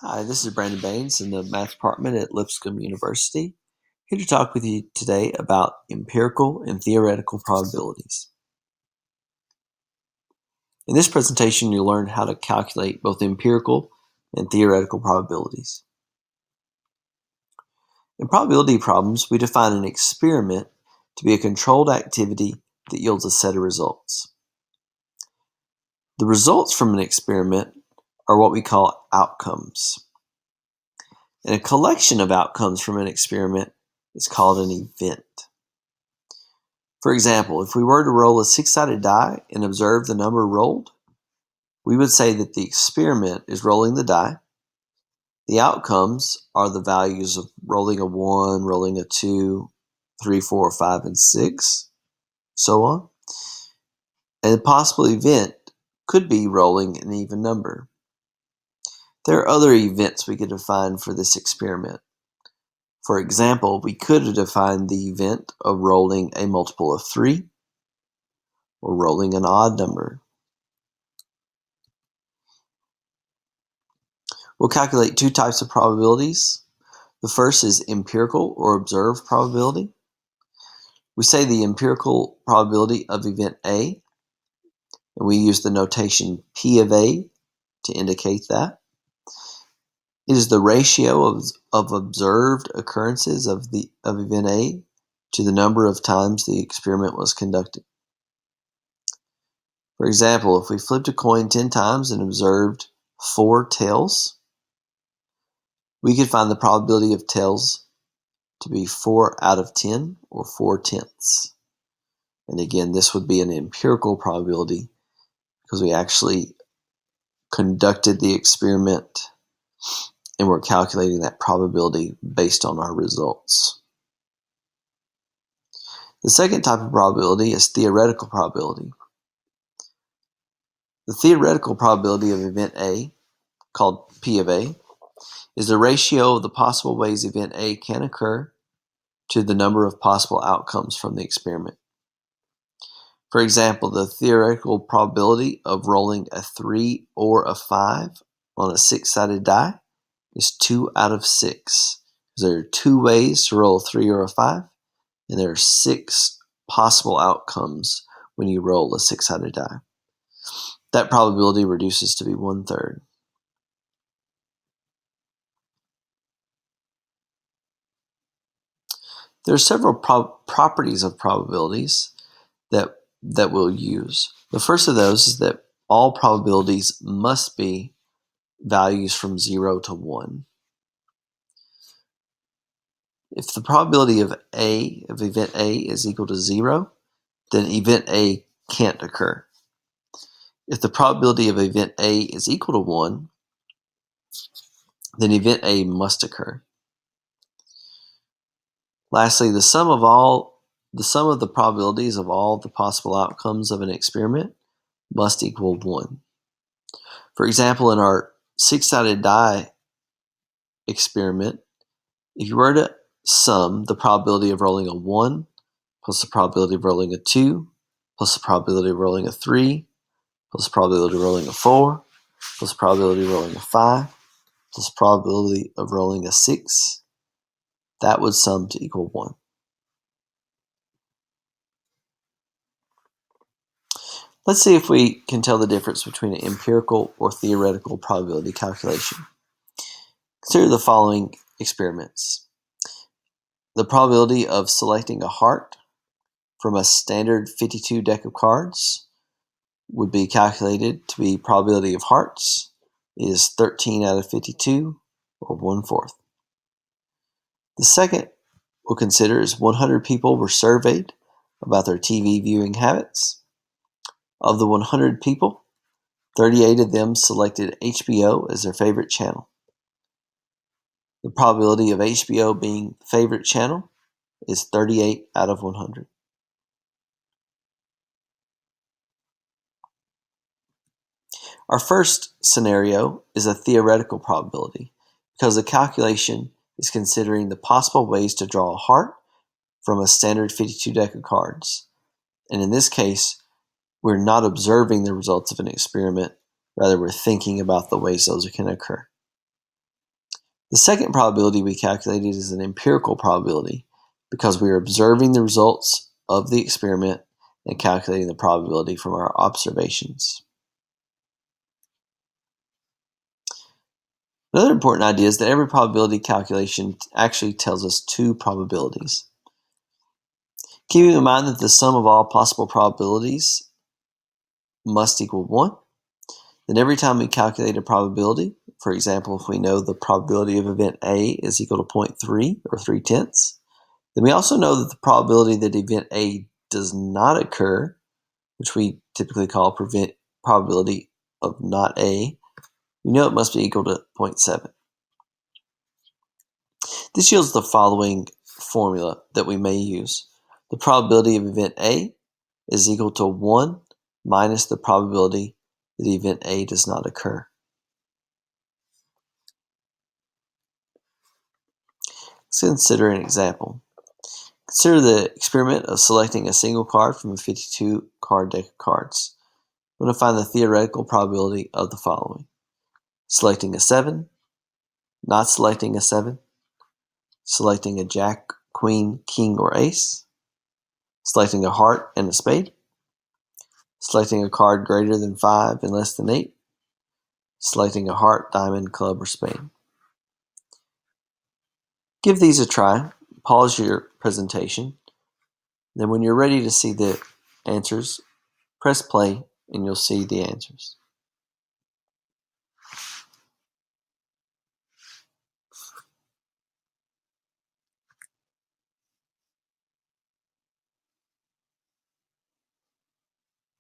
Hi, this is Brandon Baines in the Math Department at Lipscomb University, here to talk with you today about empirical and theoretical probabilities. In this presentation, you'll learn how to calculate both empirical and theoretical probabilities. In probability problems, we define an experiment to be a controlled activity that yields a set of results. The results from an experiment are what we call outcomes. And a collection of outcomes from an experiment is called an event. For example, if we were to roll a six-sided die and observe the number rolled, we would say that the experiment is rolling the die. The outcomes are the values of rolling a 1, rolling a 2, 3, 4, 5, and 6, so on. And the possible event could be rolling an even number. There are other events we could define for this experiment. For example, we could define the event of rolling a multiple of 3 or rolling an odd number. We'll calculate two types of probabilities. The first is empirical or observed probability. We say the empirical probability of event A, and we use the notation P of A to indicate that. It is the ratio of observed occurrences of event A to the number of times the experiment was conducted. For example, if we flipped a coin 10 times and observed 4 tails, we could find the probability of tails to be 4 out of 10 or 4/10. And again, this would be an empirical probability because we actually conducted the experiment and we're calculating that probability based on our results. The second type of probability is theoretical probability. The theoretical probability of event A, called P of A, is the ratio of the possible ways event A can occur to the number of possible outcomes from the experiment. For example, the theoretical probability of rolling a 3 or a 5 on a six-sided die is 2 out of 6. There are 2 ways to roll a 3 or a 5, and there are 6 possible outcomes when you roll a six-sided die. That probability reduces to be 1/3. There are several properties of probabilities that we'll use. The first of those is that all probabilities must be values from 0 to 1. If the probability of event A is equal to 0, then event A can't occur. If the probability of event A is equal to 1, then event A must occur. Lastly, the sum of the probabilities of all the possible outcomes of an experiment must equal 1. For example, in our six-sided die experiment, if you were to sum the probability of rolling a 1 plus the probability of rolling a 2 plus the probability of rolling a 3 plus the probability of rolling a 4 plus the probability of rolling a 5 plus the probability of rolling a 6, that would sum to equal 1. Let's see if we can tell the difference between an empirical or theoretical probability calculation. Consider the following experiments. The probability of selecting a heart from a standard 52 deck of cards would be calculated to be probability of hearts is 13 out of 52 or 1/4. The second we'll consider is 100 people were surveyed about their TV viewing habits. Of the 100 people, 38 of them selected HBO as their favorite channel. The probability of HBO being favorite channel is 38 out of 100. Our first scenario is a theoretical probability because the calculation is considering the possible ways to draw a heart from a standard 52 deck of cards. And in this case, we're not observing the results of an experiment, rather we're thinking about the ways those can occur. The second probability we calculated is an empirical probability because we are observing the results of the experiment and calculating the probability from our observations. Another important idea is that every probability calculation actually tells us two probabilities. Keeping in mind that the sum of all possible probabilities must equal 1, then every time we calculate a probability, for example, if we know the probability of event A is equal to 0.3 or 3/10, then we also know that the probability that event A does not occur, which we typically call probability of not A, we know it must be equal to 0.7. This yields the following formula that we may use. The probability of event A is equal to 1 minus the probability that event A does not occur. Let's consider an example. Consider the experiment of selecting a single card from a 52-card deck of cards. I'm going to find the theoretical probability of the following. Selecting a 7, not selecting a 7, selecting a jack, queen, king, or ace, selecting a heart and a spade, selecting a card greater than 5 and less than 8, selecting a heart, diamond, club, or spade. Give these a try. Pause your presentation. Then when you're ready to see the answers, press play and you'll see the answers.